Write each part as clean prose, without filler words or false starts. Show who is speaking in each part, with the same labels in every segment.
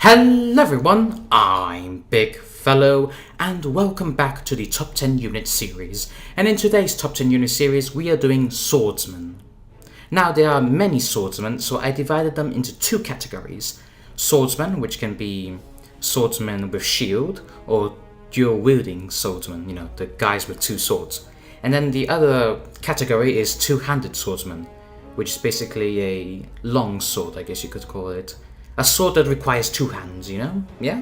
Speaker 1: Hello everyone, I'm Big Fellow and welcome back to the Top 10 Unit series. And in today's Top 10 Unit series we are doing Swordsmen. Now there are many swordsmen, so I divided them into two categories. Swordsmen, which can be swordsmen with shield or dual wielding swordsmen, the guys with two swords. And then the other category is two-handed swordsmen, which is basically a long sword, I guess you could call it. A sword that requires two hands, Yeah?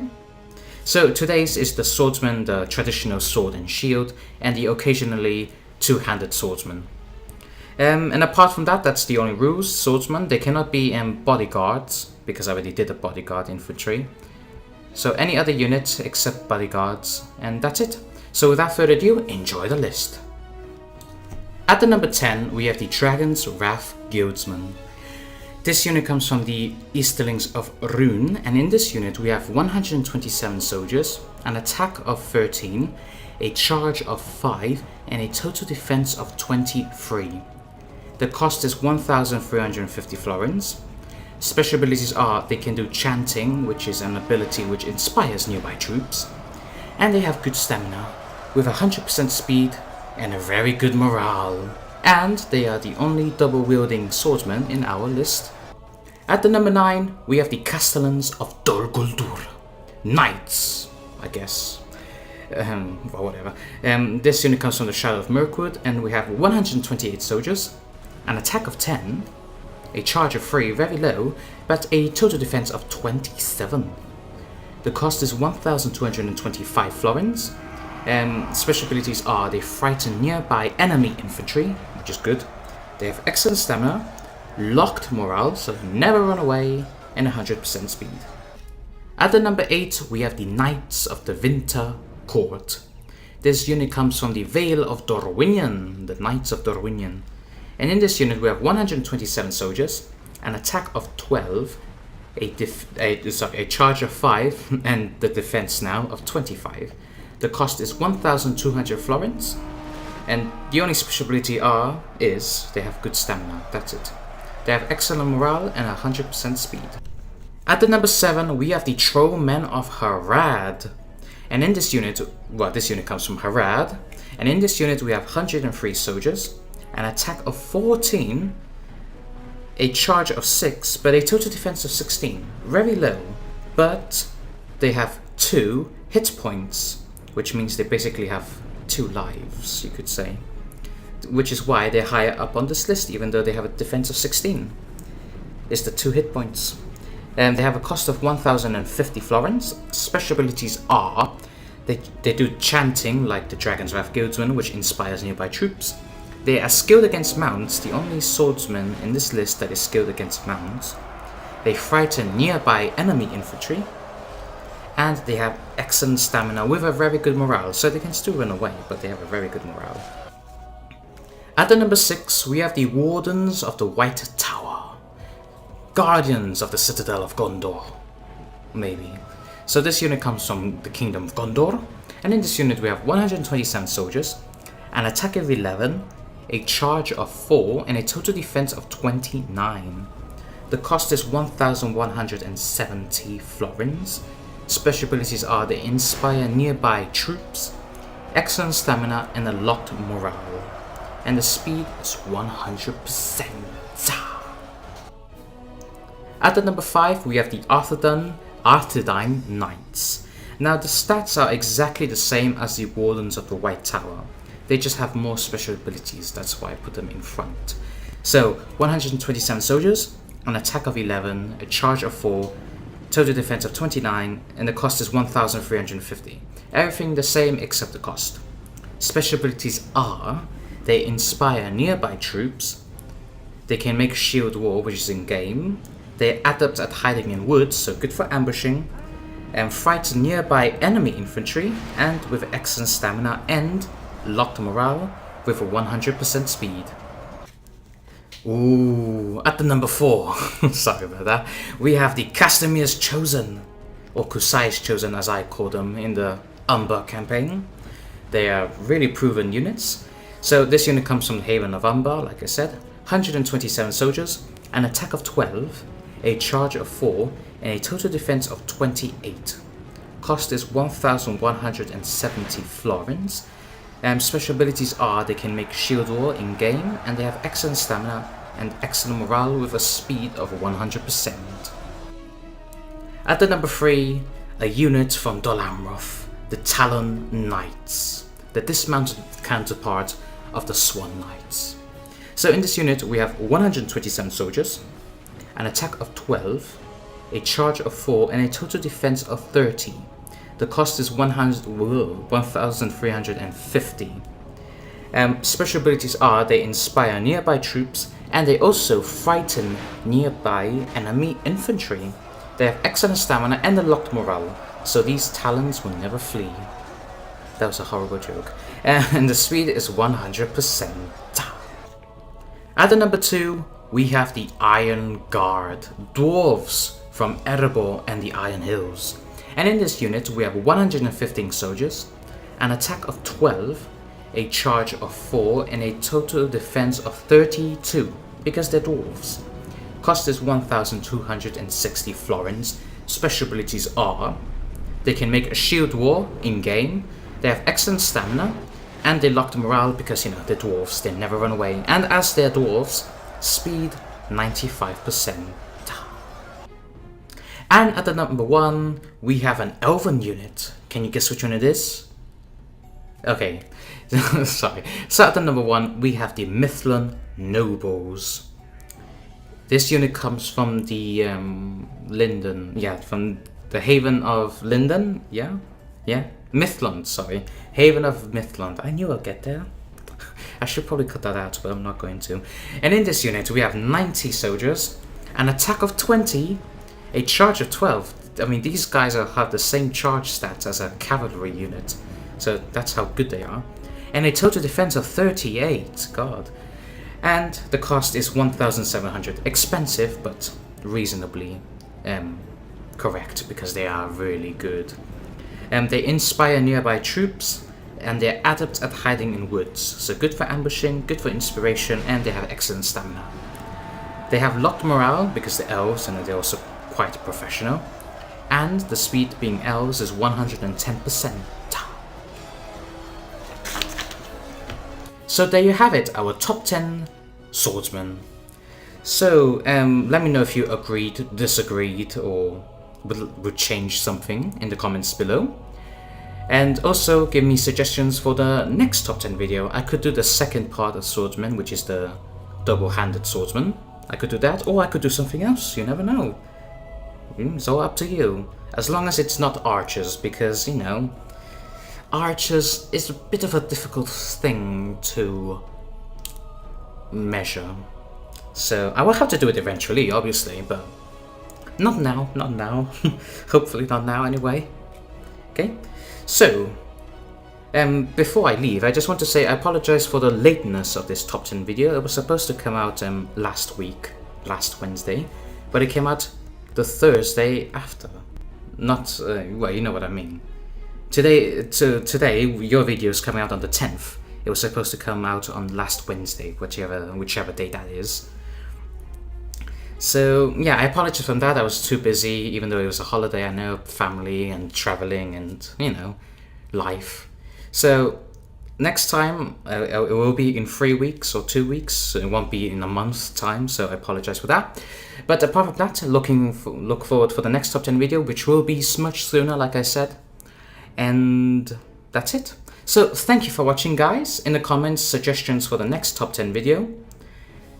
Speaker 1: So today's is the swordsman, the traditional sword and shield, and the occasionally two-handed swordsman. And apart from that, that's the only rules. Swordsmen, they cannot be bodyguards, because I already did a bodyguard infantry. So any other unit except bodyguards, and that's it. So without further ado, enjoy the list. At the number 10, we have the Dragon's Wrath Guildsman. This unit comes from the Easterlings of Rune, and in this unit we have 127 soldiers, an attack of 13, a charge of 5, and a total defense of 23. The cost is 1,350 florins. Special abilities are they can do chanting, which is an ability which inspires nearby troops, and they have good stamina, with 100% speed and a very good morale. And they are the only double-wielding swordsmen in our list. At the number 9, we have the Castellans of Dol Guldur. Knights, I guess. Well, whatever. This unit comes from the Shadow of Mirkwood, and we have 128 soldiers, an attack of 10, a charge of 3, very low, but a total defense of 27. The cost is 1,225 florins. Special abilities are they frighten nearby enemy infantry, which is good. They have excellent stamina, locked morale, so never run away, and 100% speed. At the number 8, we have the Knights of the Vinta Court. This unit comes from the Vale of Dorwinion, the Knights of Dorwinion. And in this unit we have 127 soldiers, an attack of 12, a charge of 5, and the defense now of 25. The cost is 1,200 florins, and the only special ability is they have good stamina, that's it. They have excellent morale and 100% speed. At the number 7, we have the Men of Herad. And in this unit, this unit comes from Herad, and in this unit we have 103 soldiers, an attack of 14, a charge of 6, but a total defense of 16. Very low, but they have 2 hit points, which means they basically have 2 lives, you could say. Which is why they're higher up on this list, even though they have a defense of 16. It's the 2 hit points. And they have a cost of 1,050 florins. Special abilities are they do chanting like the Dragon's Wrath Guildsman, which inspires nearby troops. They are skilled against mounts, the only swordsman in this list that is skilled against mounts. They frighten nearby enemy infantry. And they have excellent stamina with a very good morale, so they can still run away, but they have a very good morale. At the number 6, we have the Wardens of the White Tower. Guardians of the Citadel of Gondor. Maybe. So this unit comes from the Kingdom of Gondor, and in this unit we have 127 soldiers, an attack of 11, a charge of 4, and a total defense of 29. The cost is 1,170 florins. Special abilities are they inspire nearby troops, excellent stamina, and a locked morale. And the speed is 100%. At the number 5, we have the Arthedain Knights. Now the stats are exactly the same as the Wardens of the White Tower. They just have more special abilities, that's why I put them in front. So 127 soldiers, an attack of 11, a charge of 4, total defense of 29, and the cost is 1,350. Everything the same except the cost. Special abilities are they inspire nearby troops, they can make shield wall, which is in game, they are adept at hiding in woods, so good for ambushing, and frighten nearby enemy infantry, and with excellent stamina and locked morale with a 100% speed. Ooh, at the number 4, sorry about that, we have the Kazimiers Chosen, or Kusai's Chosen as I call them in the Umber campaign. They are really proven units. So this unit comes from the Haven of Umber, like I said, 127 soldiers, an attack of 12, a charge of 4, and a total defense of 28. Cost is 1,170 florins. Special abilities are they can make shield wall in game, and they have excellent stamina and excellent morale with a speed of 100%. At the number 3, a unit from Dol Amroth, the Talon Knights, the dismounted counterpart of the Swan Knights. So in this unit we have 127 soldiers, an attack of 12, a charge of 4, and a total defense of 30. The cost is 1,350. Special abilities are they inspire nearby troops, and they also frighten nearby enemy infantry. They have excellent stamina and a locked morale, so these talons will never flee. That was a horrible joke. And the speed is 100%. At the number 2, we have the Iron Guard, dwarves from Erebor and the Iron Hills. And in this unit we have 115 soldiers, an attack of 12, a charge of 4, and a total defense of 32, because they're dwarves. Cost is 1,260 florins. Special abilities are they can make a shield wall in game, they have excellent stamina, and they lock the morale because, you know, they're dwarves, they never run away. And as they're dwarves, speed 95%. And at the number 1, we have an elven unit. Can you guess which one it is? Okay, sorry. So at the number 1, we have the Mifflin Nobles. This unit comes from the from the Haven of Linden, Mifflin, sorry. Haven of Mifflin. I knew I'd get there. I should probably cut that out, but I'm not going to. And in this unit, we have 90 soldiers, an attack of 20, a charge of 12. I mean, these guys have the same charge stats as a cavalry unit, so that's how good they are. And a total defense of 38, god. And the cost is 1,700. Expensive, but reasonably correct, because they are really good. They inspire nearby troops, and they're adept at hiding in woods. So good for ambushing, good for inspiration, and they have excellent stamina. They have locked morale, because they're elves, and they're also quite professional. And the speed being elves is 110%. So there you have it, our top 10 swordsmen. So let me know if you agreed, disagreed, or would change something in the comments below. And also give me suggestions for the next top 10 video. I could do the second part of swordsmen, which is the double-handed swordsman. I could do that, or I could do something else, you never know. It's all up to you. As long as it's not archers, because, you know, archers is a bit of a difficult thing to measure. So I will have to do it eventually, obviously, but not now, not now. Hopefully not now anyway. Okay, so before I leave, I just want to say I apologize for the lateness of this top 10 video. It was supposed to come out last Wednesday, but it came out the Thursday after. Not, well, you know what I mean. Today, your video is coming out on the 10th. It was supposed to come out on last Wednesday, whichever day that is. So, yeah, I apologize for that. I was too busy, even though it was a holiday, I know, family and traveling and, you know, life. So, next time, it will be in 3 weeks or 2 weeks. So it won't be in a month's time, so I apologize for that. But apart from that, look forward for the next top 10 video, which will be much sooner, like I said. And that's it. So thank you for watching, guys. In the comments, suggestions for the next top 10 video.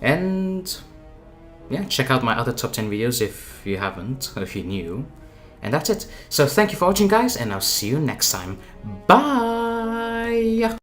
Speaker 1: And yeah, check out my other top 10 videos if you haven't, or if you're new. And that's it. So thank you for watching, guys, and I'll see you next time. Bye!